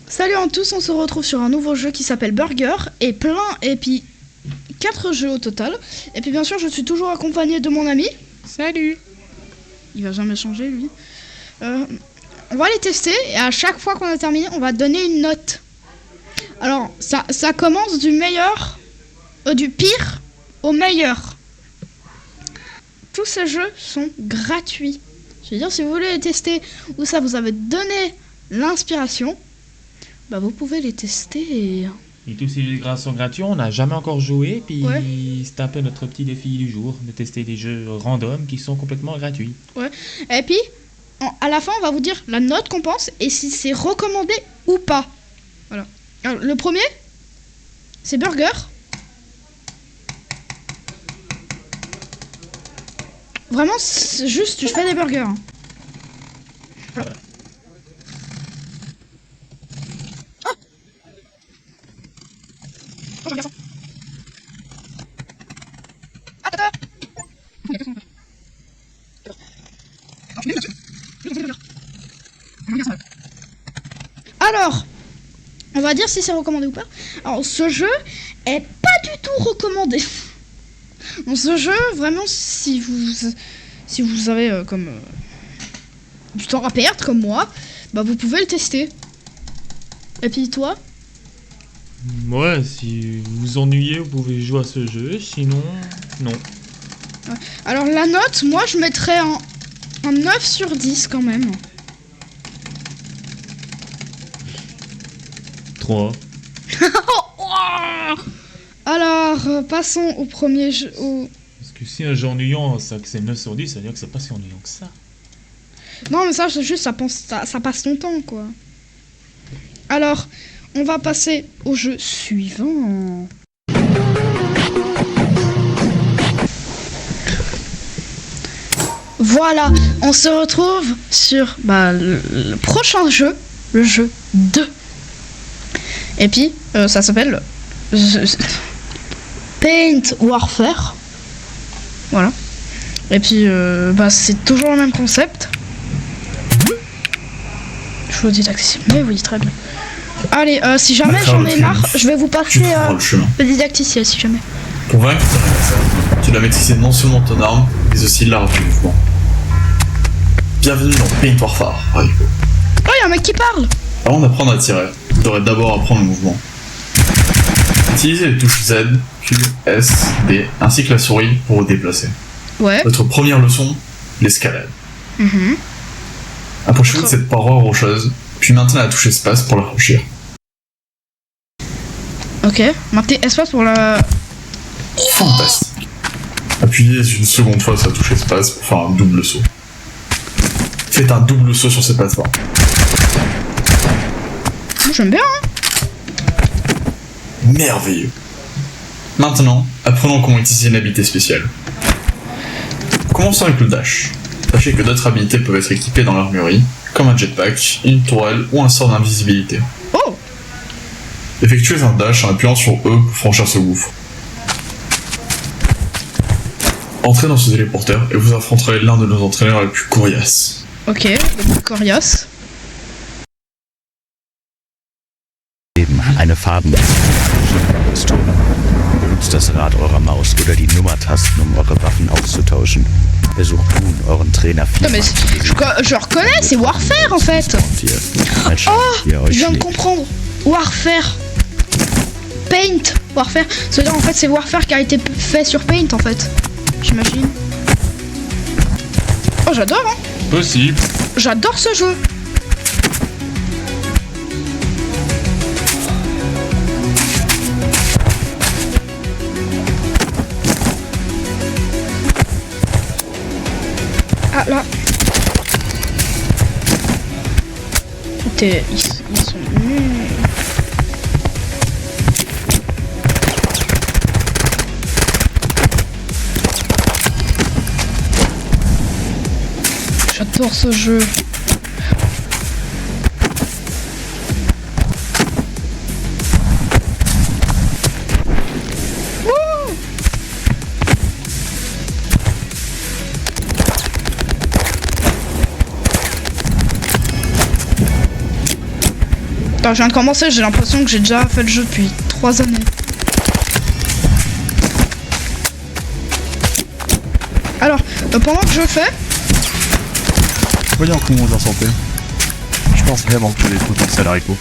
Salut à tous, on se retrouve sur un nouveau jeu qui s'appelle Burger et puis 4 jeux au total. Et puis bien sûr, je suis toujours accompagné de mon ami. Salut. Il va jamais changer lui. On va les tester et à chaque fois qu'on a terminé, on va donner une note. Alors, ça commence du meilleur, du pire au meilleur. Tous ces jeux sont gratuits. Je veux dire, si vous voulez les tester ou ça vous avez donné l'inspiration, bah vous pouvez les tester Et tous ces jeux sont gratuits, on n'a jamais encore joué, puis Ouais. c'est un peu notre petit défi du jour, de tester des jeux random qui sont complètement gratuits. Et puis, à la fin, on va vous dire la note qu'on pense et si c'est recommandé ou pas. Voilà. Alors, le premier, c'est Burger. Vraiment, c'est juste, tu fais des burgers. Hein. Voilà. Oh, je regarde ça. Attends. Alors, on va dire si c'est recommandé ou pas. Alors, ce jeu est pas du tout recommandé. Dans ce jeu, vraiment, si vous avez du temps à perdre comme moi, bah vous pouvez le tester. Et puis toi? Ouais, si vous vous ennuyez, vous pouvez jouer à ce jeu, sinon, non. Alors la note, moi je mettrais un 9 sur 10 quand même. 3. Alors, passons au premier jeu. Parce que si un jeu ennuyant, ça que c'est 9 sur 10, ça veut dire que c'est pas si ennuyant que ça. Non mais ça c'est juste, ça passe ton temps quoi. Alors, on va passer au jeu suivant. Voilà, on se retrouve sur le prochain jeu, le jeu 2. Et puis, ça s'appelle Paint Warfare. Voilà. Et puis, c'est toujours le même concept. Je vous dis accessible, mais oui, très bien. Allez, si jamais j'en ai marre, je vais vous passer le didacticiel si jamais. Pour vaincre ton adversaire, tu dois maîtriser non seulement ton arme, mais aussi l'art du mouvement. Bienvenue dans Paint Warfare, Rico. Oh, y'a un mec qui parle! Avant d'apprendre à tirer, tu devrais d'abord apprendre le mouvement. Utilisez les touches Z, Q, S, D, ainsi que la souris pour vous déplacer. Ouais. Votre première leçon, l'escalade. Approchez-vous de cette paroi rocheuse, puis maintenez la touche espace pour la franchir. Ok, maintenez espace pour la... Fantastique. Appuyez une seconde fois sur la touche espace pour faire un double saut. Faites un double saut sur cette plateforme. J'aime bien, hein. Merveilleux. Maintenant, apprenons comment utiliser une habilité spéciale. Commençons avec le dash. Sachez que d'autres habilités peuvent être équipées dans l'armurerie, comme un jetpack, une tourelle ou un sort d'invisibilité. Oh! Effectuez un dash en appuyant sur E pour franchir ce gouffre. Entrez dans ce téléporteur et vous affronterez l'un de nos entraîneurs les plus coriaces. Ok, le plus coriace. Eine farbene Rüstung. Benutzt das Rad eurer Maus oder die Nummertasten, um eure Waffen auszutauschen. Versucht nun, euren Trainer Non mais je reconnais, c'est Warfare en fait. Oh, je viens de comprendre. Warfare. Paint. Warfare. C'est-à-dire en fait c'est Warfare qui a été fait sur Paint en fait. J'imagine. Oh j'adore hein. Possible. J'adore ce jeu. Ah là. Ils sont nuls. J'adore ce jeu. Quand je viens de commencer, j'ai l'impression que j'ai déjà fait le jeu depuis 3 années. Alors, pendant que je fais, Voyons comment vous en sentez. Je pense vraiment que j'ai des potentiels haricots.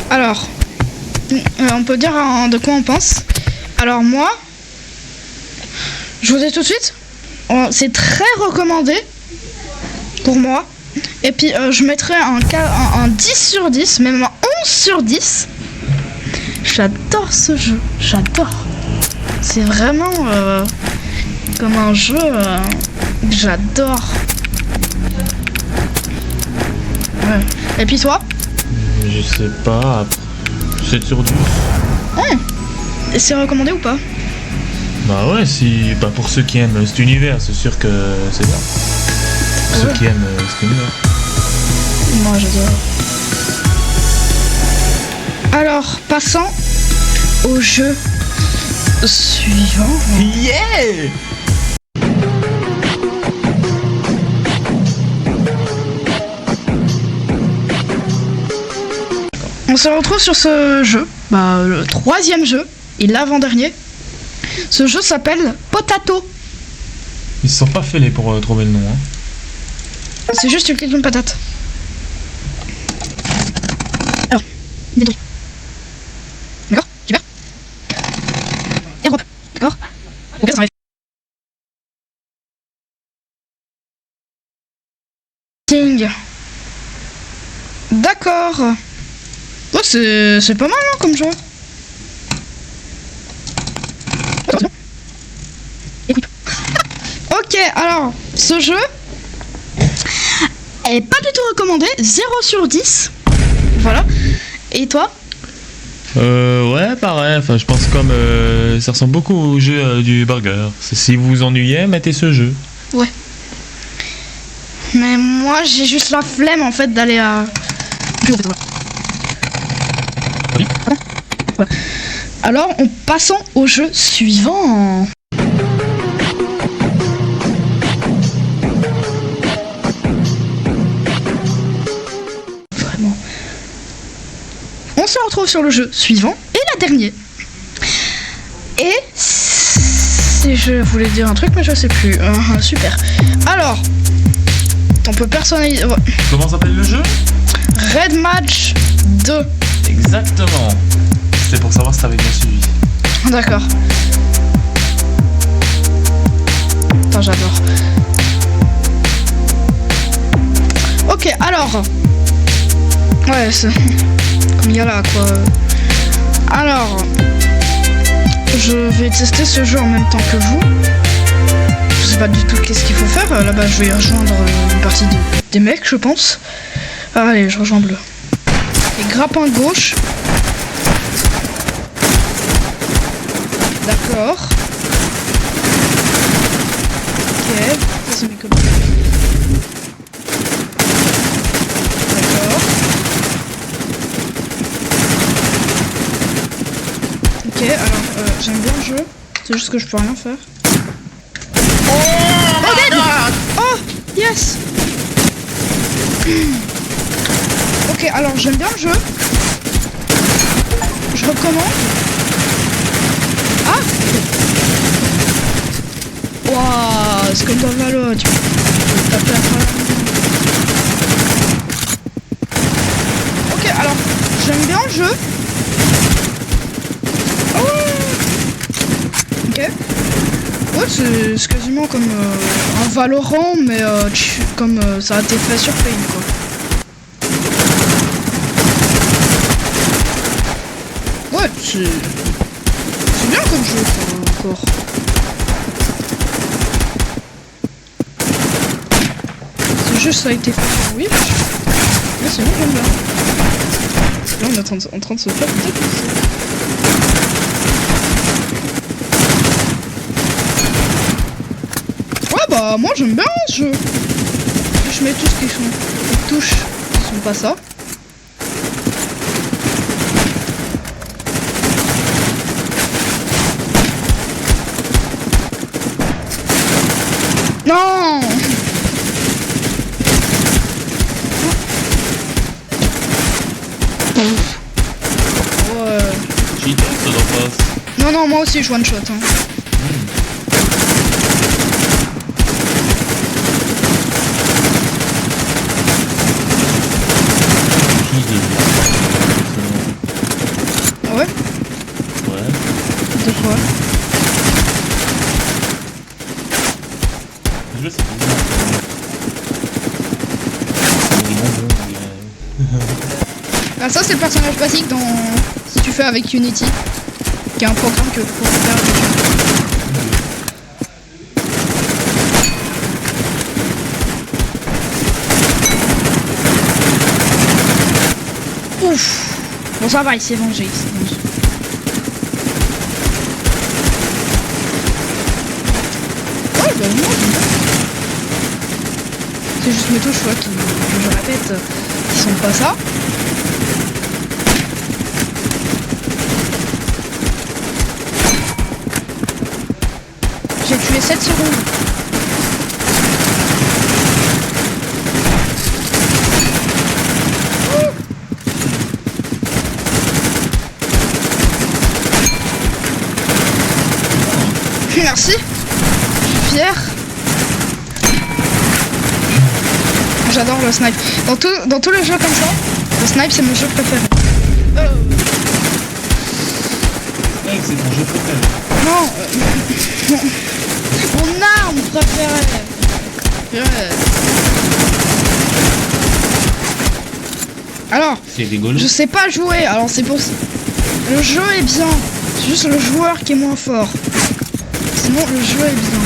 alors, on peut dire de quoi on pense. Alors moi, je vous dis tout de suite, c'est très recommandé pour moi. Et puis je mettrais un 10 sur 10, même un 11 sur 10. J'adore ce jeu, j'adore. C'est vraiment comme un jeu que j'adore. Ouais. Et puis toi? Je sais pas, 7 sur 10. Et c'est recommandé ou pas? Bah ouais, si, bah pour ceux qui aiment cet univers, c'est sûr que c'est bien. Pour ceux qui aiment cet univers. Moi j'adore. Alors, passons au jeu suivant. Yeah! On se retrouve sur ce jeu, le 3e jeu et l'avant-dernier. Ce jeu s'appelle Potato. Ils se sont pas fêlés pour trouver le nom, hein. C'est juste une petite de patate. Alors, détruit. D'accord, super. Europe, d'accord. Ok, ça va. Ting. D'accord. Oh, c'est pas mal hein, comme jeu. Ok, alors, ce jeu est pas du tout recommandé, 0 sur 10. Voilà. Et toi? Ouais, pareil, enfin je pense comme ça ressemble beaucoup au jeu du burger. Si vous vous ennuyez, mettez ce jeu. Ouais. Mais moi j'ai juste la flemme en fait d'aller à... Oui. Voilà. Alors, passons au jeu suivant. Vraiment. On se retrouve sur le jeu suivant et la dernière. Et je voulais dire un truc mais je sais plus. Super. Alors, on peut personnaliser. Comment s'appelle le jeu? Red Match 2. Exactement. C'était pour savoir si t'avais bien suivi. D'accord. Attends, j'adore. Ok, alors. Ouais, c'est comme il y a là, quoi. Alors, je vais tester ce jeu en même temps que vous. Je sais pas du tout qu'est-ce qu'il faut faire. Là-bas, je vais rejoindre une partie des mecs, je pense. Allez, je rejoins bleu. Et grappin gauche. D'accord. Ok, ça c'est mes copains. D'accord. Ok, alors j'aime bien le jeu. C'est juste que je peux rien faire. Oh, dead! Oh, yes! Ok, alors j'aime bien le jeu. Je recommence. Ah! Waouh, c'est comme dans Valo, tu peux taper à travers. Ok, alors j'aime bien le jeu. Oh! Ok. Ouais, c'est quasiment comme un Valorant, mais comme ça a été fait sur Paint, quoi. Ouais, c'est bien comme jeu, encore. C'est juste ça a été fait sur Wish. Mais sinon, j'aime bien. Là, on est en train de se faire défoncer. Ouais, bah, moi, j'aime bien ce jeu. Je mets tout ce qui sont les touches qui sont pas ça. Non! Ouais. Cheater, ça doit pas. Non, non, moi aussi je one shot. Hein. Ouais. Ouais. De quoi? Le jeu, c'est bizarre. Ah, ça c'est le personnage basique dans si tu fais avec Unity, qui est un programme que pour faire des jeux. Ouf. Bon ça va, il s'est vengé, il s'est vengé. Ouais, bah moi j'aime bien. C'est juste mes touches, qui, je répète, qui sont pas ça. J'ai tué 7 secondes. Merci. Je suis fier. J'adore le snipe. Dans tous les jeux comme ça, le snipe c'est mon jeu préféré. Ouais, c'est ton jeu préféré. Non, mon arme préférée. Ouais. Alors, C'est rigolo. je sais pas jouer, alors c'est pour ça. Le jeu est bien, c'est juste le joueur qui est moins fort. Sinon, le jeu est bien.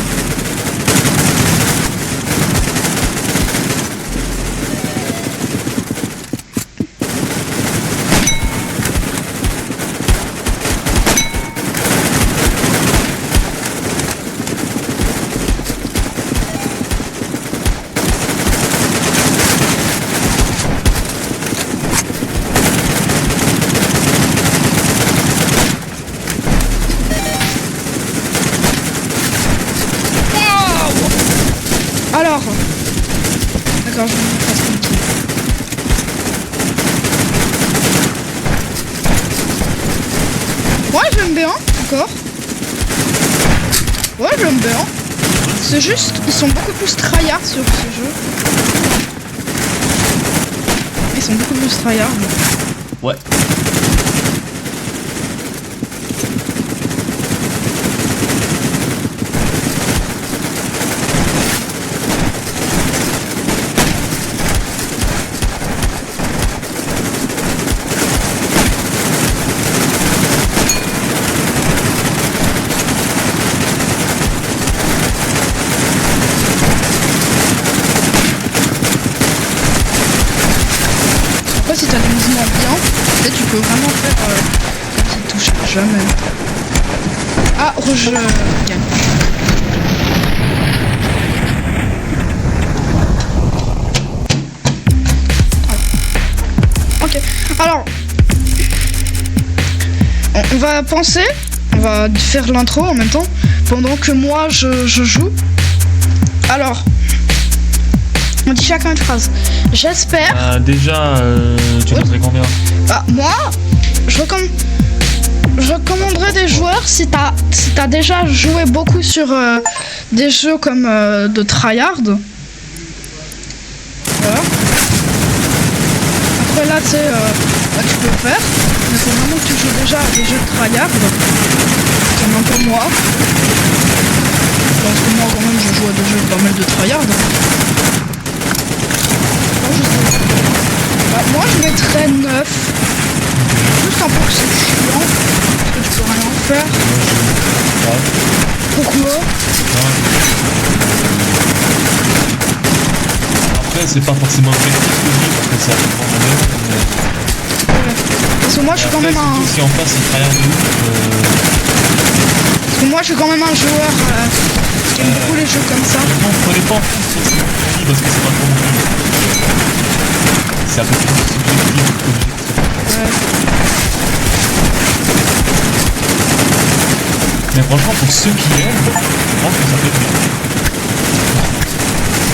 Alors, d'accord, je vais me faire tranquille. Ouais, j'aime bien, encore. Ouais, j'aime bien. C'est juste, ils sont beaucoup plus tryhard sur ce jeu. Ils sont beaucoup plus tryhard. Ouais. Après, si t'as des mouvements bien, peut-être tu peux vraiment faire qui touche jamais. Ah, rouge gagne. Ok, alors on va penser, on va faire l'intro en même temps pendant que moi je joue. Alors, on dit chacun une phrase. J'espère. Déjà, tu voudrais combien? Bah, moi, je recommanderais des joueurs si t'as déjà joué beaucoup sur des jeux comme de tryhard. Voilà. Après là, tu sais, tu peux le faire. Mais faut vraiment que tu joues déjà à des jeux de tryhard. Comme un peu moi. Parce que moi, quand même, je joue à des jeux pas mal de tryhard. Moi je mettrais 9. Juste un peu que c'est chiant. Parce que tu peux rien faire. Pourquoi? Après, c'est pas forcément objectif parce que ça dépend de l'heure. Parce que moi je suis quand même un. Si en face c'est tryhard de ouf. Parce que moi je suis quand même un joueur qui aime beaucoup les jeux comme ça. Non, prenez pas en compte sur ce parce que c'est pas trop bon. C'est un peu plus subjectif. Ouais. Mais franchement, pour ceux qui aiment, je pense que ça peut être bien.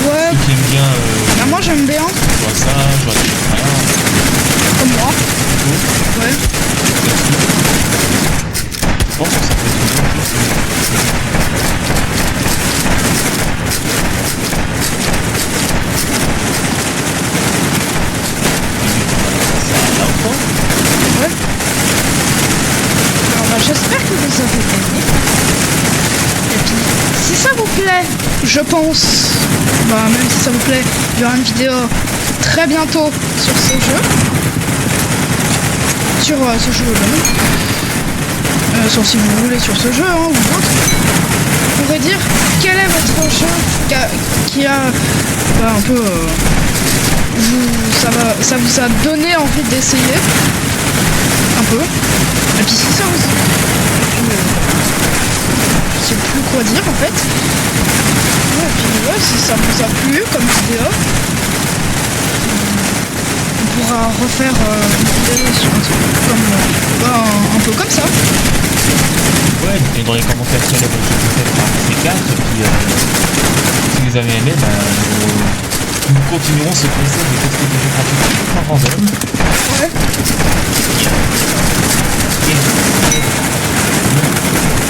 Ouais. Ceux qui aiment bien. Bah, moi j'aime bien. Je vois ça, je vois des tryhard. Comme moi. j'espère que vous avez aimé. Et puis, si ça vous plaît, je pense, même si ça vous plaît, il y aura une vidéo très bientôt sur ce jeu. Sur ce jeu, sur si vous voulez, sur ce jeu, ou d'autres. Vous pourrez dire quel est votre jeu qui a un peu... ça vous a donné envie d'essayer. Un peu. Et puis si ça vous... je sais plus quoi dire en fait. Et puis si ça vous a plu comme vidéo, on pourra refaire une vidéo sur un truc comme... un peu comme ça. Ouais, et dans les commentaires quel est votre jeu préféré parmi ces 4, et puis si vous avez aimé, nous continuerons ce concept de tester des jeux gratuitement random. Ouais. Et